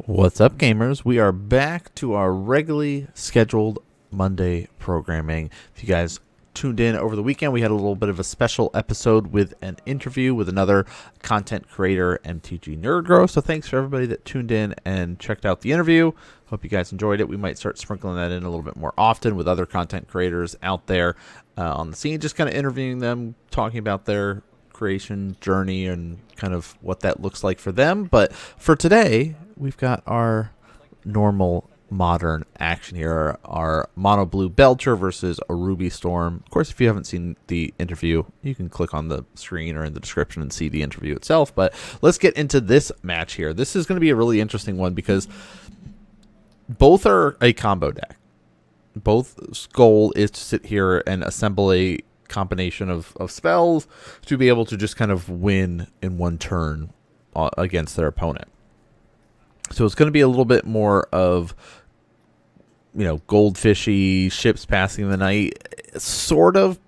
What's up, gamers? We are back to our regularly scheduled Monday programming. If you guys tuned in over the weekend, we had a little bit of a special episode with an interview with another content creator, MTG Nerdgrow. So thanks for everybody that tuned in and checked out the interview. Hope you guys enjoyed it. We might start sprinkling that in a little bit more often with other content creators out there on the scene, just kind of interviewing them, talking about their creation journey and kind of what that looks like for them. But for today, we've got our normal modern action here, our mono blue Belcher versus a Ruby Storm. Of course, if you haven't seen the interview, you can click on the screen or in the description and see the interview itself. But let's get into this match here. This is going to be a really interesting one because both are a combo deck. Both's goal is to sit here and assemble a combination of spells to be able to just kind of win in one turn against their opponent. So it's going to be a little bit more of, goldfishy, ships passing the night, sort of.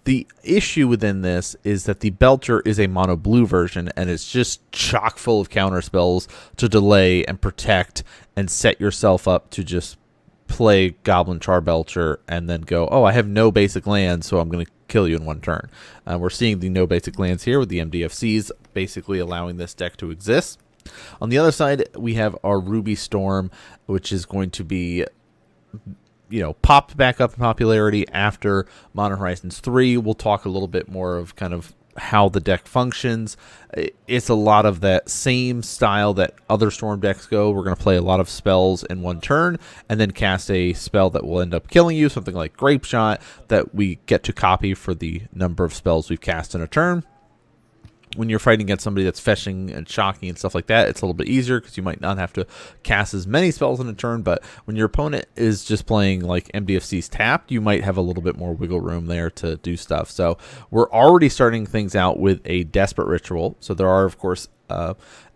The issue within this is that the Belcher is a mono blue version, and it's just chock full of counter spells to delay and protect and set yourself up to just play Goblin Charbelcher and then go, oh, I have no basic lands, so I'm going to kill you in one turn. We're seeing the no basic lands here with the MDFCs basically allowing this deck to exist. On the other side, we have our Ruby Storm, which is going to be, popped back up in popularity after Modern Horizons 3. We'll talk a little bit more of kind of how the deck functions. It's a lot of that same style that other Storm decks go. We're going to play a lot of spells in one turn and then cast a spell that will end up killing you, something like Grape Shot, that we get to copy for the number of spells we've cast in a turn. When you're fighting against somebody that's fetching and shocking and stuff like that, it's a little bit easier because you might not have to cast as many spells in a turn. But when your opponent is just playing like MDFC's tapped, you might have a little bit more wiggle room there to do stuff. So we're already starting things out with a Desperate Ritual. So there are, of course,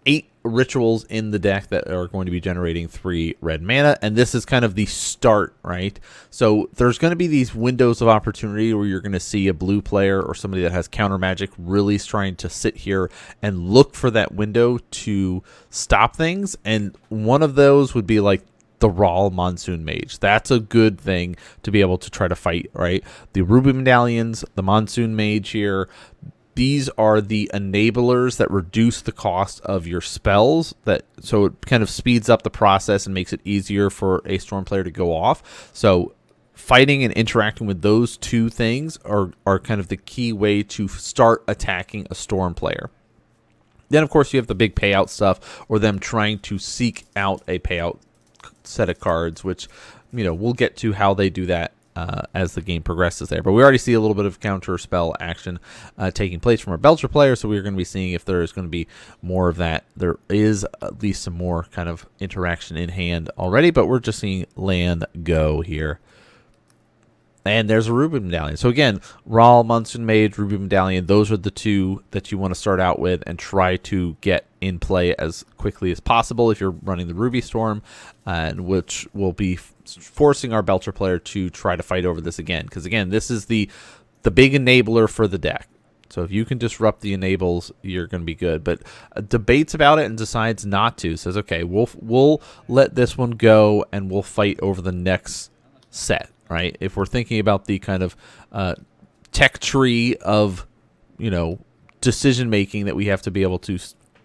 8 rituals in the deck that are going to be generating 3 red mana, and this is kind of the start, right? So there's going to be these windows of opportunity where you're going to see a blue player or somebody that has counter magic really trying to sit here and look for that window to stop things, and one of those would be like the Raw Monsoon Mage. That's a good thing to be able to try to fight, right? The Ruby Medallions, the Monsoon Mage here, these are the enablers that reduce the cost of your spells, so it kind of speeds up the process and makes it easier for a Storm player to go off. So fighting and interacting with those two things are kind of the key way to start attacking a Storm player. Then, of course, you have the big payout stuff, or them trying to seek out a payout set of cards, which, we'll get to how they do that as the game progresses there. But we already see a little bit of counter spell action taking place from our Belcher player, so we're going to be seeing if there is going to be more of that. There is at least some more kind of interaction in hand already, but we're just seeing land go here. And there's a Ruby Medallion. So again, Raw, Monsoon Mage, Ruby Medallion, those are the two that you want to start out with and try to get in play as quickly as possible if you're running the Ruby Storm, and which will be forcing our Belcher player to try to fight over this again. Because again, this is the big enabler for the deck. So if you can disrupt the enables, you're going to be good. But debates about it and decides not to. Says, okay, we'll let this one go and we'll fight over the next set. Right, if we're thinking about the kind of tech tree of, decision making that we have to be able to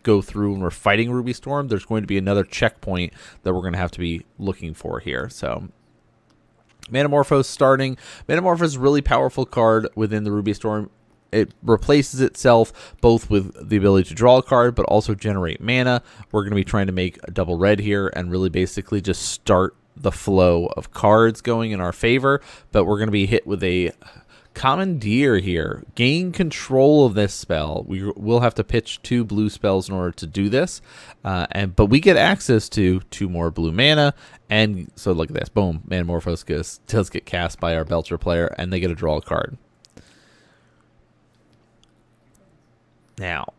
go through when we're fighting Ruby Storm, there's going to be another checkpoint that we're going to have to be looking for here. So, Manamorphose starting. Manamorphose is a really powerful card within the Ruby Storm. It replaces itself both with the ability to draw a card, but also generate mana. We're going to be trying to make a double red here and really basically just start the flow of cards going in our favor, but we're going to be hit with a Commandeer here. Gain control of this spell. We will have to pitch 2 blue spells in order to do this, but we get access to 2 more blue mana, and so look at this. Boom, Manamorphose does get cast by our Belcher player, and they get to draw a card. Now,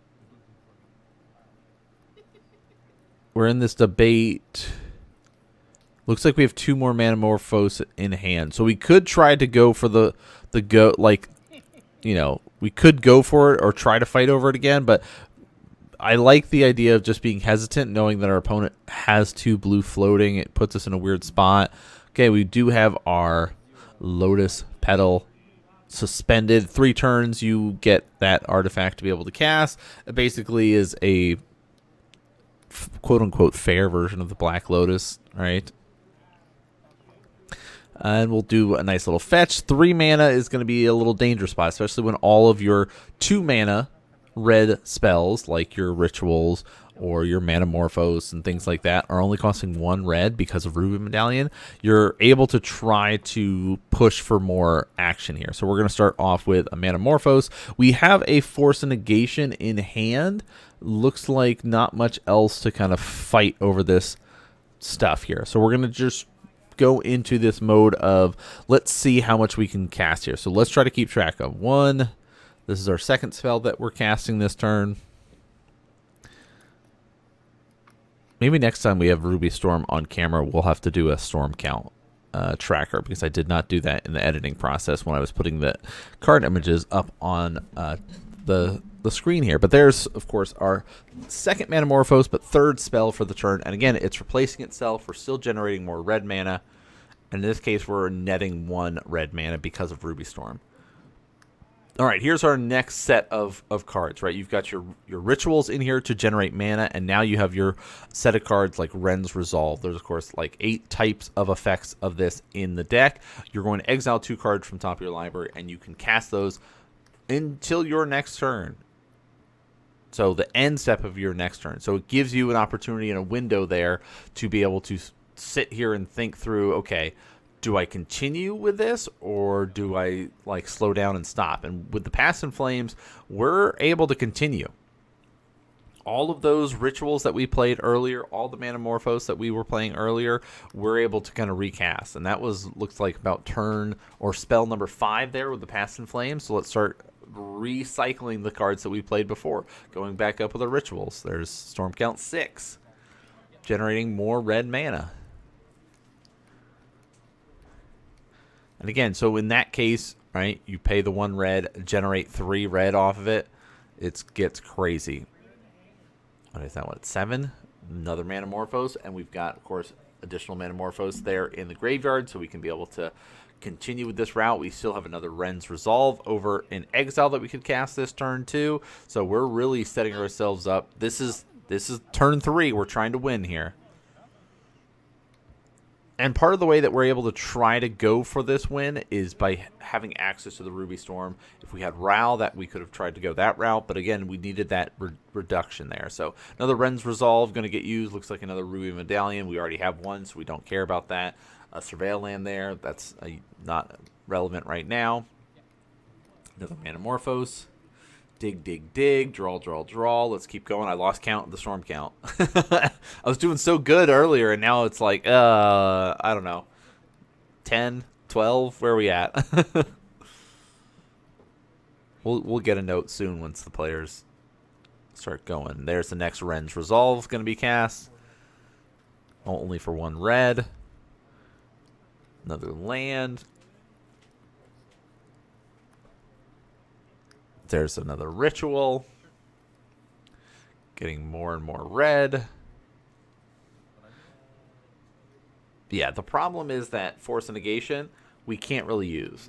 we're in this debate. Looks like we have 2 more Manamorphose in hand. So we could try to go for the go, we could go for it or try to fight over it again, but I like the idea of just being hesitant, knowing that our opponent has 2 blue floating. It puts us in a weird spot. Okay, we do have our Lotus Petal suspended. 3 turns, you get that artifact to be able to cast. It basically is a quote-unquote fair version of the Black Lotus, right? And we'll do a nice little fetch. 3 mana is going to be a little dangerous spot, especially when all of your 2 mana red spells, like your Rituals or your Manamorphose and things like that, are only costing 1 red because of Ruby Medallion. You're able to try to push for more action here. So we're going to start off with a Manamorphose. We have a Force and Negation in hand. Looks like not much else to kind of fight over this stuff here. So we're going to just go into this mode of let's see how much we can cast here. So let's try to keep track of 1. This is our second spell that we're casting this turn. Maybe next time we have Ruby Storm on camera, we'll have to do a storm count tracker, because I did not do that in the editing process when I was putting the card images up on the screen here. But there's, of course, our second Manamorphose, but 3rd spell for the turn. And again, it's replacing itself. We're still generating more red mana. And in this case, we're netting 1 red mana because of Ruby Storm. All right, here's our next set of cards, right? You've got your Rituals in here to generate mana, and now you have your set of cards like Ren's Resolve. There's, of course, like 8 types of effects of this in the deck. You're going to exile 2 cards from top of your library, and you can cast those until your next turn. So the end step of your next turn. So it gives you an opportunity and a window there to be able to sit here and think through, okay, do I continue with this, or do I like slow down and stop? And with the Past in Flames, we're able to continue. All of those Rituals that we played earlier, all the Manamorphose that we were playing earlier, we're able to kind of recast. And that looks like about turn or spell number 5 there with the Past in Flames. So let's start recycling the cards that we played before. Going back up with our Rituals. There's Storm Count 6. Generating more red mana. And again, so in that case, right, you pay the 1 red, generate 3 red off of it. It gets crazy. What is that one? 7? Another Manamorphose. And we've got, of course, additional Manamorphose there in the graveyard, so we can be able to continue with this route. We still have another Ren's Resolve over in Exile that we could cast this turn too. So we're really setting ourselves up. This is turn 3. We're trying to win here. And part of the way that we're able to try to go for this win is by having access to the Ruby Storm. If we had Ral, that we could have tried to go that route, but again, we needed that reduction there. So another Ren's Resolve going to get used. Looks like another Ruby Medallion. We already have one, so we don't care about that. A Surveil Land there. That's not relevant right now. Another Manamorphose. Dig, dig, dig. Draw, draw, draw. Let's keep going. I lost count of the storm count. I was doing so good earlier, and now it's like, I don't know, 10, 12? Where are we at? We'll get a note soon once the players start going. There's the next Ren's Resolve going to be cast. Only for 1 red. Another land. There's another Ritual. Getting more and more red. Yeah, the problem is that Force and Negation we can't really use.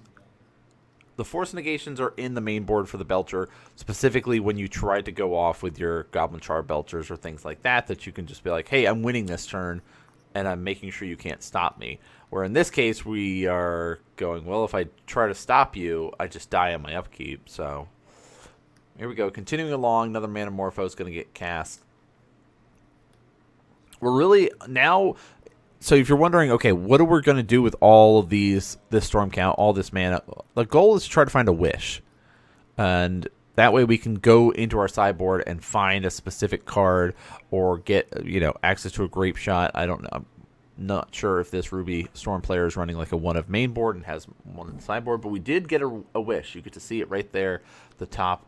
The Force Negations are in the main board for the Belcher, specifically when you try to go off with your Goblin Char Belchers or things like that, that you can just be like, hey, I'm winning this turn, and I'm making sure you can't stop me. Where in this case, we are going, well, if I try to stop you, I just die on my upkeep, so... Here we go. Continuing along, another Manamorphose going to get cast. We're really now... So if you're wondering, okay, what are we going to do with all of this storm count, all this mana? The goal is to try to find a wish. And that way we can go into our sideboard and find a specific card or get, access to a grape shot. I don't know. I'm not sure if this Ruby Storm player is running like a one of main board and has one in the sideboard, but we did get a wish. You get to see it right there, the top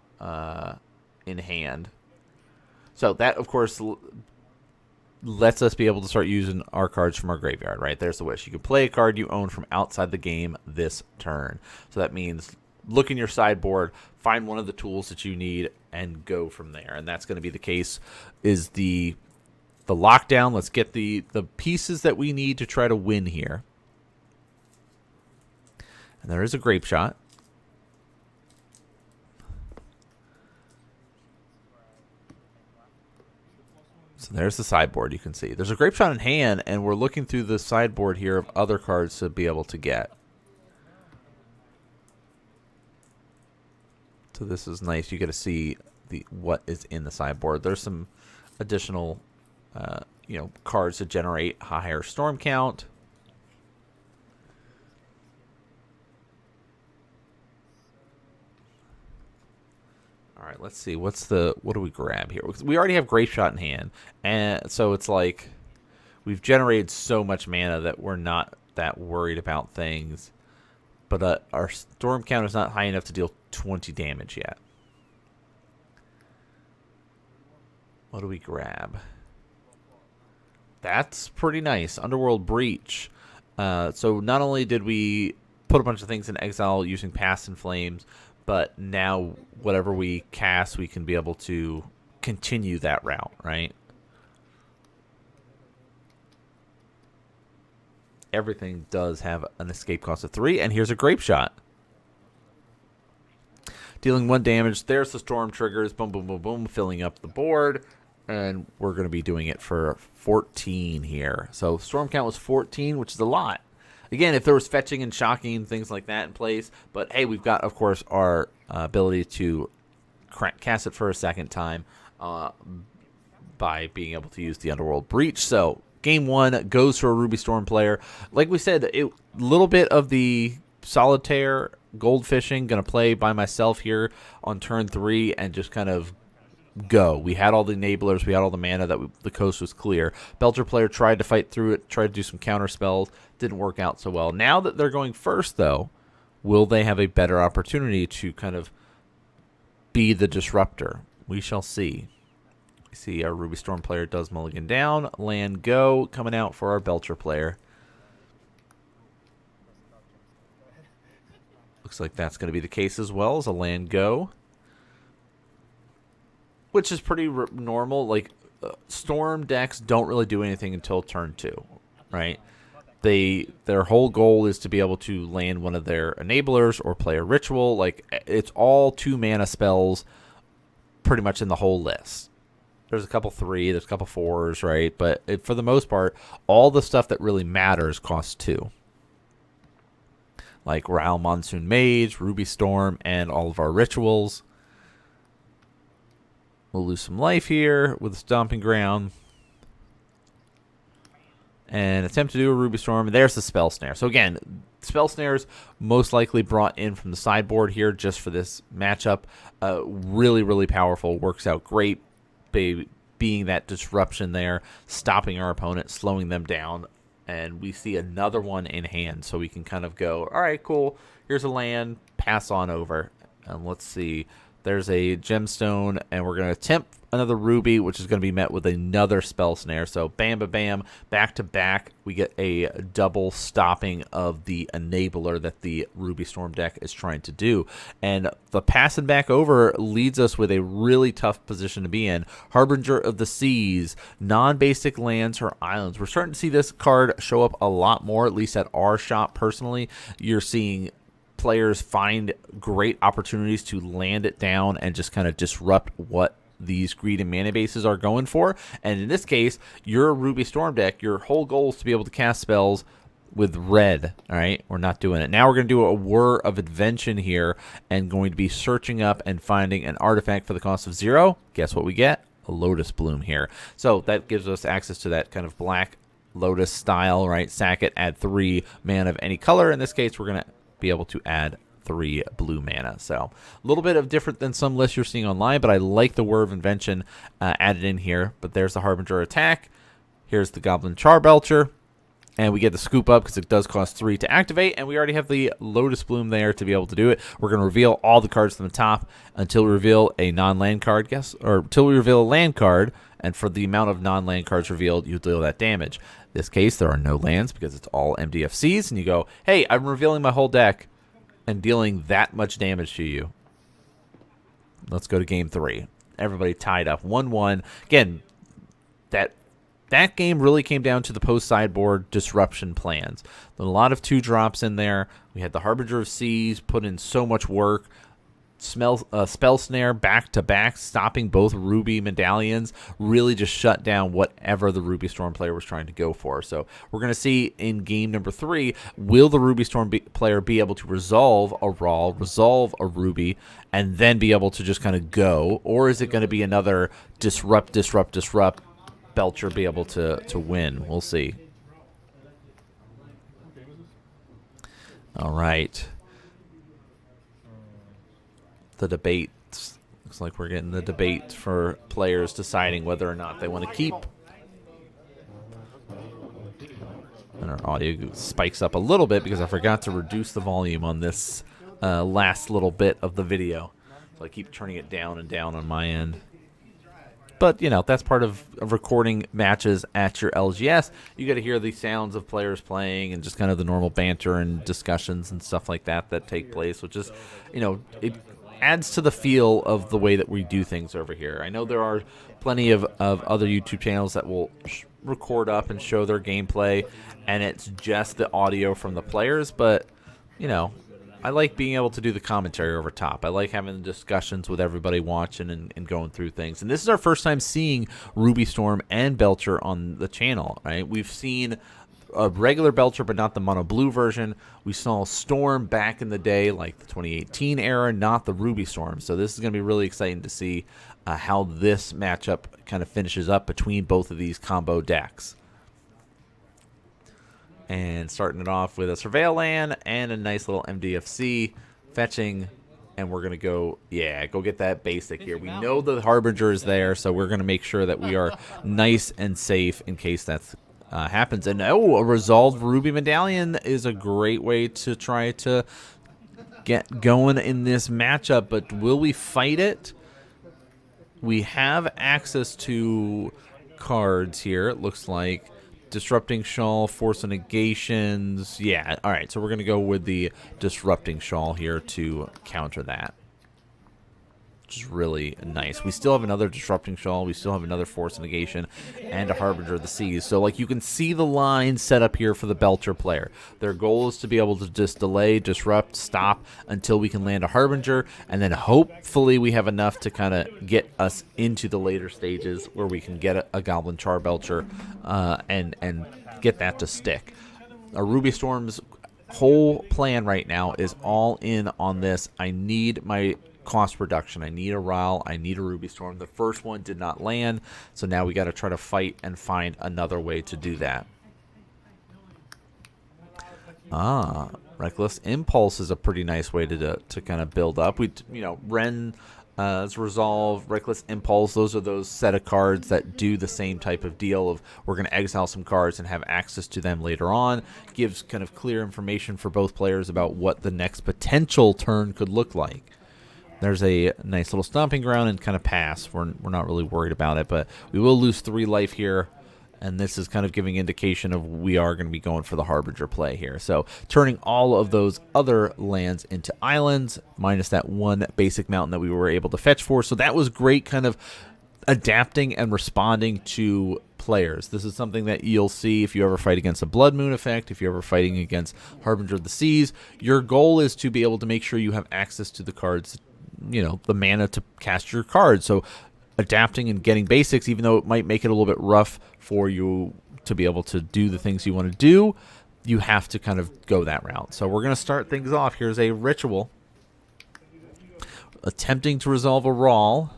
in hand. So that, of course, lets us be able to start using our cards from our graveyard, right? There's the wish. You can play a card you own from outside the game this turn. So that means look in your sideboard, find one of the tools that you need, and go from there. And that's going to be the case is the lockdown. Let's get the pieces that we need to try to win here. And there is a grape shot. So there's the sideboard, you can see. There's a grape shot in hand, and we're looking through the sideboard here of other cards to be able to get. So this is nice. You get to see what is in the sideboard. There's some additional cards to generate higher storm count. All right, let's see. What do we grab here? We already have Grape Shot in hand, and so it's like we've generated so much mana that we're not that worried about things. But our storm count is not high enough to deal 20 damage yet. What do we grab? That's pretty nice. Underworld Breach. So not only did we put a bunch of things in exile using Past in Flames, but now whatever we cast, we can be able to continue that route, right? Everything does have an escape cost of 3, and here's a Grape Shot. Dealing 1 damage. There's the storm triggers. Boom, boom, boom, boom, filling up the board. And we're going to be doing it for 14 here. So storm count was 14, which is a lot. Again, if there was fetching and shocking, things like that in place. But, hey, we've got, of course, our ability to cast it for a second time by being able to use the Underworld Breach. So game 1 goes to a Ruby Storm player. Like we said, a little bit of the solitaire gold fishing. Going to play by myself here on turn 3 and just kind of go. We had all the enablers. We had all the mana that the coast was clear. Belcher player tried to fight through it, tried to do some counter spells. Didn't work out so well. Now that they're going first, though, will they have a better opportunity to kind of be the disruptor? We shall see. We see our Ruby Storm player does mulligan down. Land go coming out for our Belcher player. Looks like that's going to be the case as well as a land go. Which is pretty normal. Like, Storm decks don't really do anything until turn 2, right? Their whole goal is to be able to land one of their enablers or play a ritual. Like, it's all 2 mana spells pretty much in the whole list. There's a couple 3, there's a couple 4s, right? But for the most part, all the stuff that really matters costs 2. Like Ral Monsoon Mage, Ruby Storm, and all of our rituals. We'll lose some life here with a Stomping Ground. And attempt to do a Ruby Storm. There's the Spell Snare. So again, Spell Snares most likely brought in from the sideboard here just for this matchup. Really, really powerful. Works out great. Being that disruption there. Stopping our opponent. Slowing them down. And we see another one in hand. So we can kind of go, all right, cool. Here's a land. Pass on over. And let's see. There's a gemstone, and we're going to attempt another ruby, which is going to be met with another spell snare. So bam, bam, bam, back to back, we get a double stopping of the enabler that the Ruby Storm deck is trying to do. And the passing back over leads us with a really tough position to be in. Harbinger of the Seas, non-basic lands or islands. We're starting to see this card show up a lot more, at least at our shop personally. You're seeing players find great opportunities to land it down and just kind of disrupt what these greed and mana bases are going for. And in this case, your Ruby Storm deck, your whole goal is to be able to cast spells with red. All right, we're not doing it. Now we're going to do a Whir of Invention here and going to be searching up and finding an artifact for the cost of 0. Guess what we get? A Lotus Bloom here. So that gives us access to that kind of black Lotus style, right? Sack it, add 3 mana of any color. In this case, we're going to be able to add 3 blue mana. So a little bit of different than some lists you're seeing online, but I like the Whir of Invention added in here. But there's the Harbinger attack. Here's the Goblin Charbelcher. And we get the scoop up because it does cost 3 to activate. And we already have the Lotus Bloom there to be able to do it. We're going to reveal all the cards from the top until we reveal a non-land card, or until we reveal a land card. And for the amount of non-land cards revealed, you deal that damage. In this case, there are no lands because it's all MDFCs. And you go, hey, I'm revealing my whole deck and dealing that much damage to you. let's go to game 3. Everybody tied up 1-1. Again, that game really came down to the post-sideboard disruption plans. There were a lot of 2-drops in there. We had the Harbinger of Seas put in so much work. Spell Snare back-to-back, stopping both Ruby medallions, really just shut down whatever the Ruby Storm player was trying to go for. So we're going to see in game number 3, will the Ruby Storm player be able to resolve a Raw, resolve a Ruby, and then be able to just kind of go? Or is it going to be another disrupt, Belcher be able to win? We'll see. All right. The debate. Looks like we're getting the debate for players deciding whether or not they want to keep. And our audio spikes up a little bit because I forgot to reduce the volume on this last little bit of the video. So I keep turning it down and down on my end. But, you know, that's part of recording matches at your LGS. You got to hear the sounds of players playing and just kind of the normal banter and discussions and stuff like that take place, which is, you know, it adds to the feel of the way that we do things over here. I know there are plenty of other YouTube channels that will record up and show their gameplay, and it's just the audio from the players, but, you know, I like being able to do the commentary over top. I like having discussions with everybody watching and going through things. And this is our first time seeing Ruby Storm and Belcher on the channel, right? We've seen a regular Belcher, but not the mono blue version. We saw Storm back in the day, like the 2018 era, not the Ruby Storm. So this is going to be really exciting to see how this matchup kind of finishes up between both of these combo decks. And starting it off with a Surveil Land and a nice little MDFC fetching. And we're going to go, go get that basic here. We know the Harbinger is there, so we're going to make sure that we are nice and safe in case that's happens. And, a resolved Ruby Medallion is a great way to try to get going in this matchup. But will we fight it? We have access to cards here, it looks like. Disrupting Shawl, Force of Negations. Yeah, all right, so we're going to go with the Disrupting Shawl here to counter that, which is really nice. We still have another Disrupting Shawl. We still have another Force of Negation and a Harbinger of the Seas. So, like, you can see the line set up here for the Belcher player. Their goal is to be able to just delay, disrupt, stop until we can land a Harbinger, and then hopefully we have enough to kind of get us into the later stages where we can get a Goblin Char Belcher and get that to stick. Ruby Storm's whole plan right now is all in on this. I need my cost reduction. I need a Ral. I need a Ruby Storm. The first one did not land, so now we got to try to fight and find another way to do that. Reckless Impulse is a pretty nice way to kind of build up. Ren Resolve, Reckless Impulse, those are those set of cards that do the same type of deal of we're going to exile some cards and have access to them later on. Gives kind of clear information for both players about what the next potential turn could look like. There's a nice little stomping ground and kind of pass. We're not really worried about it, but we will lose 3 life here, and this is kind of giving indication of we are going to be going for the Harbinger play here. So turning all of those other lands into islands, minus that one basic mountain that we were able to fetch for. So that was great, kind of adapting and responding to players. This is something that you'll see if you ever fight against a Blood Moon effect, if you're ever fighting against Harbinger of the Seas. Your goal is to be able to make sure you have access to the cards, the mana to cast your cards. So adapting and getting basics, even though it might make it a little bit rough for you to be able to do the things you want to do, you have to kind of go that route. So we're going to start things off. Here's a Ritual. Attempting to resolve a Ral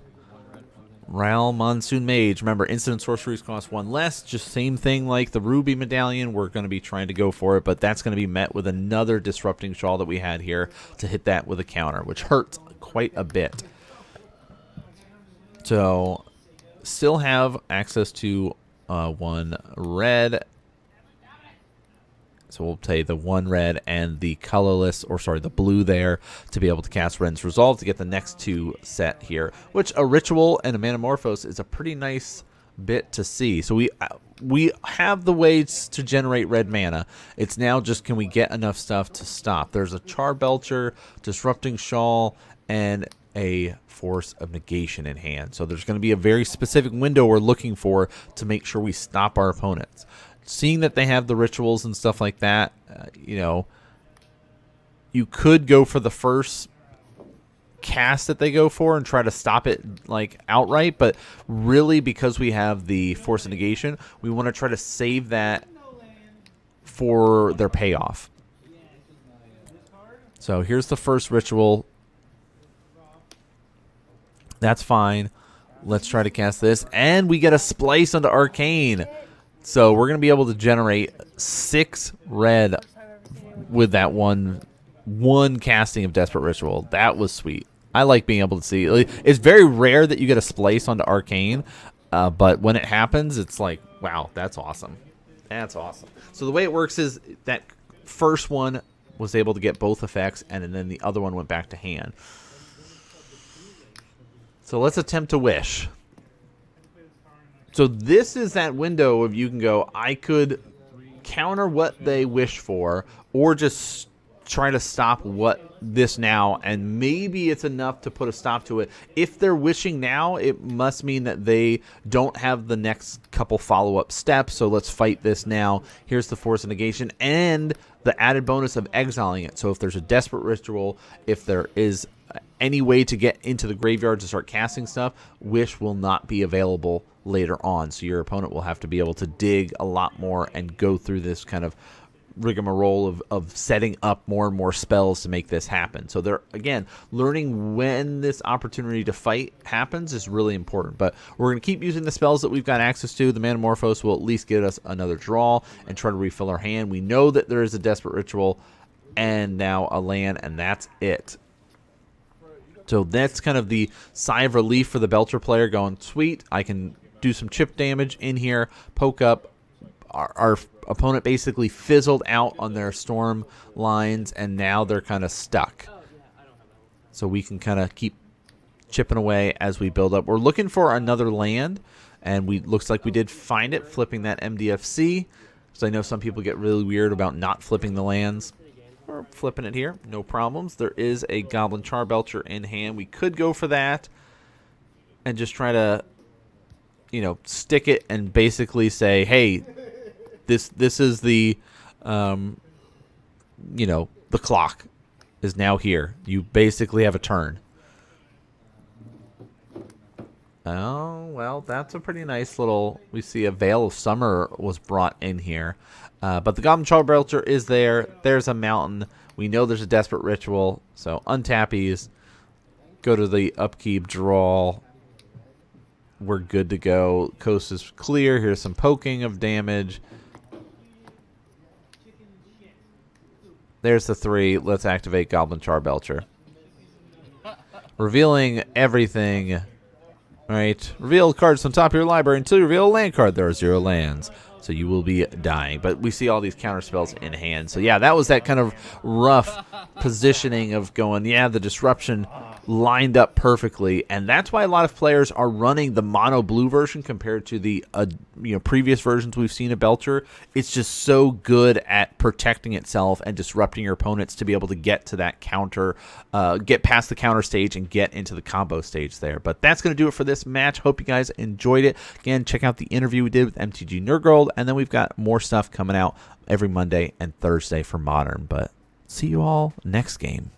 Monsoon Mage. Remember, instant sorceries cost 1 less. Just same thing like the Ruby Medallion. We're going to be trying to go for it, but that's going to be met with another Disrupting Shawl that we had here to hit that with a counter, which hurts quite a bit. So, still have access to 1 red. So we'll play the 1 red and the colorless, the blue there, to be able to cast Ren's Resolve to get the next 2 set here, which a Ritual and a Manamorphose is a pretty nice bit to see. So we have the ways to generate red mana. It's now just, can we get enough stuff to stop? There's a Char Belcher, Disrupting Shawl, and a Force of Negation in hand. So there's going to be a very specific window we're looking for to make sure we stop our opponents. Seeing that they have the rituals and stuff like that, you know, you could go for the first cast that they go for and try to stop it like outright, but really because we have the Force of Negation, we want to try to save that for their payoff. So here's the first ritual. That's fine. Let's try to cast this, and we get a splice onto Arcane. So we're going to be able to generate 6 red with that one casting of Desperate Ritual. That was sweet. I like being able to see. It's very rare that you get a splice onto Arcane, but when it happens, it's like, wow, that's awesome. That's awesome. So the way it works is that first one was able to get both effects, and then the other one went back to hand. So let's attempt to wish. So this is that window of you can go, I could counter what they wish for, or just try to stop this now, and maybe it's enough to put a stop to it. If they're wishing now, it must mean that they don't have the next couple follow-up steps, so let's fight this now. Here's the Force of Negation and the added bonus of exiling it. So if there's a Desperate Ritual, if there is any way to get into the graveyard to start casting stuff, Wish will not be available later on. So your opponent will have to be able to dig a lot more and go through this kind of rigmarole of setting up more and more spells to make this happen. So they're, again, learning when this opportunity to fight happens is really important. But we're going to keep using the spells that we've got access to. The Manamorphose will at least get us another draw and try to refill our hand. We know that there is a Desperate Ritual and now a land, and that's it. So that's kind of the sigh of relief for the Belcher player, going, sweet, I can do some chip damage in here, poke up. Our opponent basically fizzled out on their storm lines, and now they're kind of stuck. So we can kind of keep chipping away as we build up. We're looking for another land, and looks like we did find it, flipping that MDFC. So I know some people get really weird about not flipping the lands. We're flipping it here, no problems. There is a Goblin Charbelcher in hand. We could go for that and just try to, you know, stick it and basically say, hey, this is the, you know, the clock is now here. You basically have a turn. Oh, well, that's a pretty nice little, we see a Veil of Summer was brought in here. But the Goblin Charbelcher is there. There's a mountain. We know there's a Desperate Ritual. So untap these. Go to the upkeep, draw. We're good to go. Coast is clear. Here's some poking of damage. There's the 3. Let's activate Goblin Charbelcher. Revealing everything. All right. Reveal cards on top of your library. Until you reveal a land card, there are 0 lands. So you will be dying. But we see all these counter spells in hand. So yeah, that was that kind of rough positioning of going, yeah, the disruption lined up perfectly, and that's why a lot of players are running the mono blue version compared to the previous versions we've seen of Belcher. It's just so good at protecting itself and disrupting your opponents to be able to get to that counter, get past the counter stage and get into the combo stage there. But that's going to do it for this match. Hope you guys enjoyed it. Again, check out the interview we did with MTG Nerdgold, and then we've got more stuff coming out every Monday and Thursday for Modern. But see you all next game.